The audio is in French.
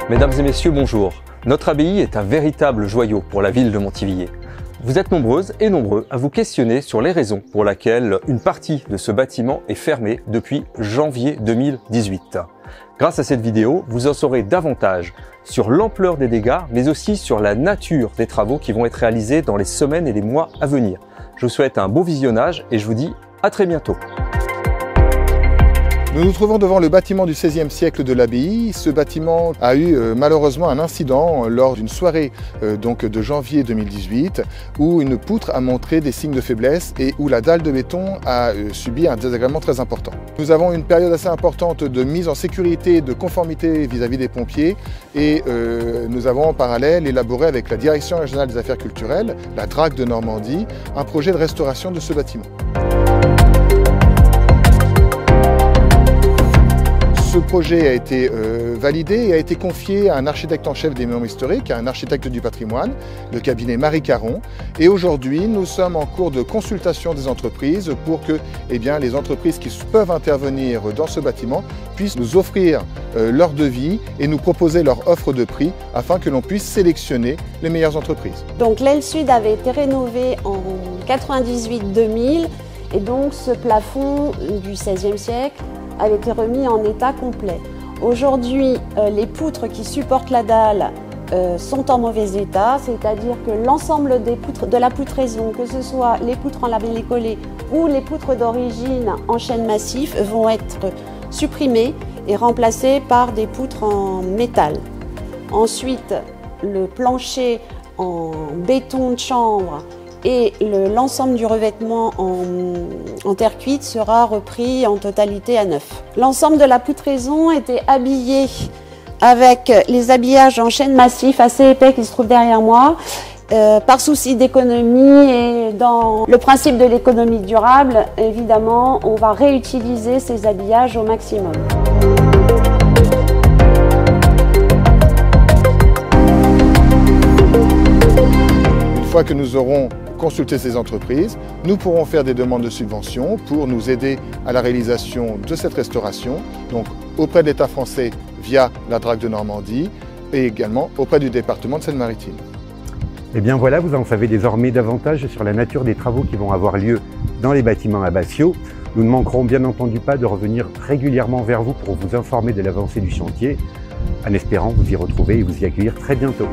Mesdames et messieurs, bonjour. Notre abbaye est un véritable joyau pour la ville de Montivilliers. Vous êtes nombreuses et nombreux à vous questionner sur les raisons pour lesquelles une partie de ce bâtiment est fermée depuis janvier 2018. Grâce à cette vidéo, vous en saurez davantage sur l'ampleur des dégâts, mais aussi sur la nature des travaux qui vont être réalisés dans les semaines et les mois à venir. Je vous souhaite un beau visionnage et je vous dis à très bientôt. Nous nous trouvons devant le bâtiment du XVIe siècle de l'abbaye. Ce bâtiment a eu malheureusement un incident lors d'une soirée de janvier 2018 où une poutre a montré des signes de faiblesse et où la dalle de béton a subi un désagrément très important. Nous avons une période assez importante de mise en sécurité et de conformité vis-à-vis des pompiers et nous avons en parallèle élaboré avec la Direction régionale des affaires culturelles, la DRAC de Normandie, un projet de restauration de ce bâtiment. Ce projet a été validé et a été confié à un architecte en chef des monuments historiques, à un architecte du patrimoine, le cabinet Marie Caron. Et aujourd'hui, nous sommes en cours de consultation des entreprises pour que les entreprises qui peuvent intervenir dans ce bâtiment puissent nous offrir leur devis et nous proposer leur offre de prix afin que l'on puisse sélectionner les meilleures entreprises. Donc l'aile sud avait été rénovée en 98-2000 et donc ce plafond du XVIe siècle avait été remis en état complet. Aujourd'hui, les poutres qui supportent la dalle sont en mauvais état, c'est-à-dire que l'ensemble des poutres de la poutraison, que ce soit les poutres en lamellé-collé ou les poutres d'origine en chêne massif, vont être supprimées et remplacées par des poutres en métal. Ensuite, le plancher en béton de chanvre et l'ensemble du revêtement en terre cuite sera repris en totalité à neuf. L'ensemble de la poutraison était habillé avec les habillages en chêne massif assez épais qui se trouvent derrière moi. Par souci d'économie et dans le principe de l'économie durable, évidemment, on va réutiliser ces habillages au maximum. Une fois que nous aurons consulter ces entreprises, nous pourrons faire des demandes de subventions pour nous aider à la réalisation de cette restauration, donc auprès de l'État français via la DRAC de Normandie et également auprès du département de Seine-Maritime. Et bien voilà, vous en savez désormais davantage sur la nature des travaux qui vont avoir lieu dans les bâtiments abbatiaux. Nous ne manquerons bien entendu pas de revenir régulièrement vers vous pour vous informer de l'avancée du chantier, en espérant vous y retrouver et vous y accueillir très bientôt.